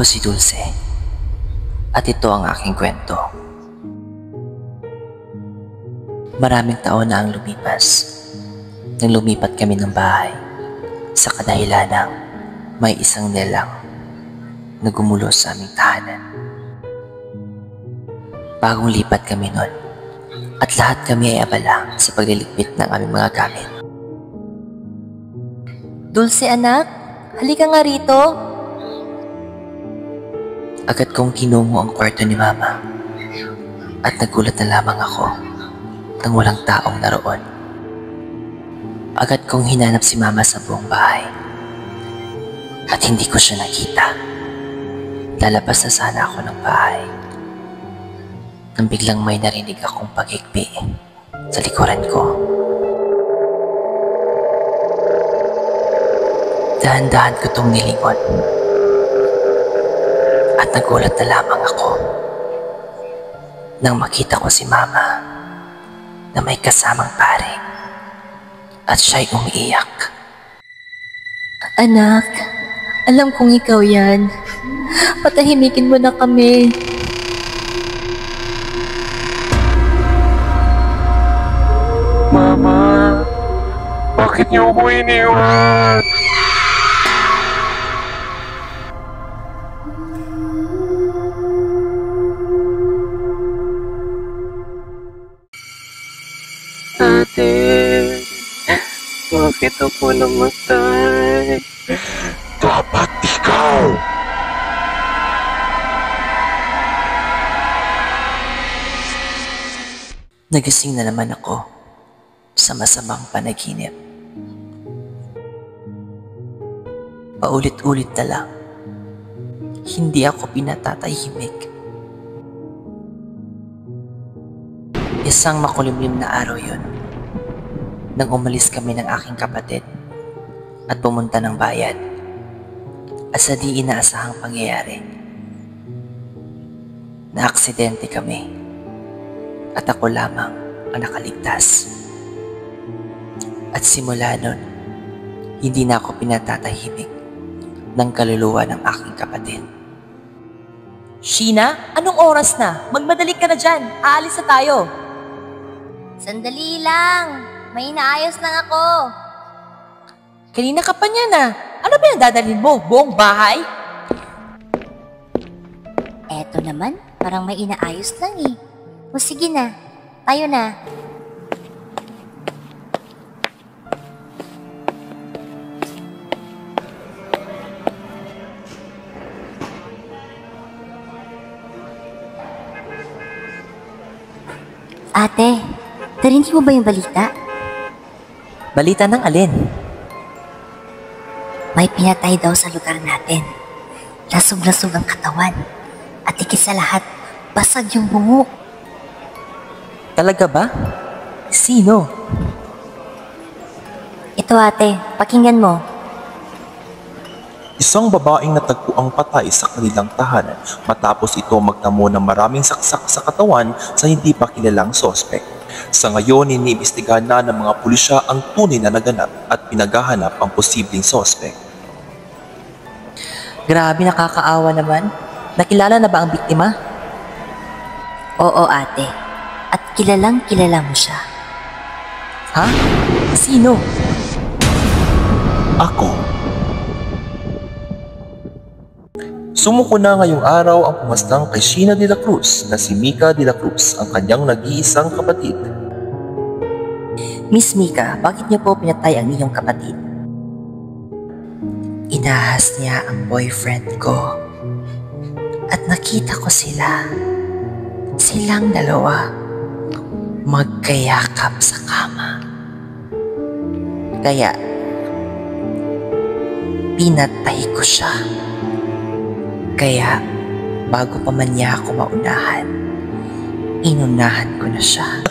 Ako si Dulce at ito ang aking kwento. Maraming taon na ang lumipas nang lumipat kami ng bahay sa kadahilanang may isang nilalang na gumulo sa aming tahanan. Bagong lipat kami nun at lahat kami ay abala sa pagliligpit ng aming mga gamit. Dulce anak, halika nga rito. Agad kong kinungo ang kwarto ni Mama at nagulat na lamang ako nang walang taong naroon. Agad kong hinanap si Mama sa buong bahay at hindi ko siya nakita. Lalabas na sana ako ng bahay nang biglang may narinig akong pag-ikbi sa likuran ko. Dahan-dahan ko itong nilingon at nagulat na lamang ako nang makita ko si Mama na may kasamang pare at siya'y umiiyak. Anak, alam kong ikaw yan. Patahimikin mo na kami. Mama, bakit niyo ako iniwan? Ate, bakit ako namatay? Dapat ikaw! Nagising na naman ako sa masamang panaginip. Paulit-ulit na lang, hindi ako pinatatahimik. Isang makulimlim na araw yun nang umalis kami ng aking kapatid at pumunta ng bayan at sa di inaasahang pangyayari. Naaksidente kami at ako lamang ang nakaligtas. At simula nun, hindi na ako pinatatahimik ng kaluluwa ng aking kapatid. Sheena, anong oras na? Magmadali ka na dyan. Aalis na tayo. Sandali lang. May inaayos lang ako. Kanina ka pa niyan ah. Ano ba yung dadalhin mo? Buong bahay? Eto naman, parang may inaayos lang eh. O sige na, tayo na. Ate, narinig mo ba yung balita? Balita ng alin? May pinatay daw sa lugar natin. Lasog-lasog ang katawan. At higit sa lahat, basag yung bungo. Talaga ba? Sino? Ito ate, pakinggan mo. Isang babaeng natagpuang patay sa kanilang tahanan matapos ito magtamo ng maraming saksak sa katawan sa hindi pa kilalang sospek. Sa ngayon, iniimbestigahan na ng mga pulisya ang tunay na naganap at pinaghahanap ang posibleng sospek. Grabe, nakakaawa naman. Nakilala na ba ang biktima? Oo ate, at kilalang kilala mo siya. Ha? Sino? Ako. Sumuko na ngayong araw ang pumastang kay Sheena de la Cruz na si Mika de la Cruz, ang kanyang nag-iisang kapatid. Miss Mika, bakit niyo po pinatay ang inyong kapatid? Inahas niya ang boyfriend ko at nakita ko silang dalawa magkayakap sa kama. Kaya pinatay ko siya. Kaya bago pa man niya ako maunahan, inunahan ko na siya.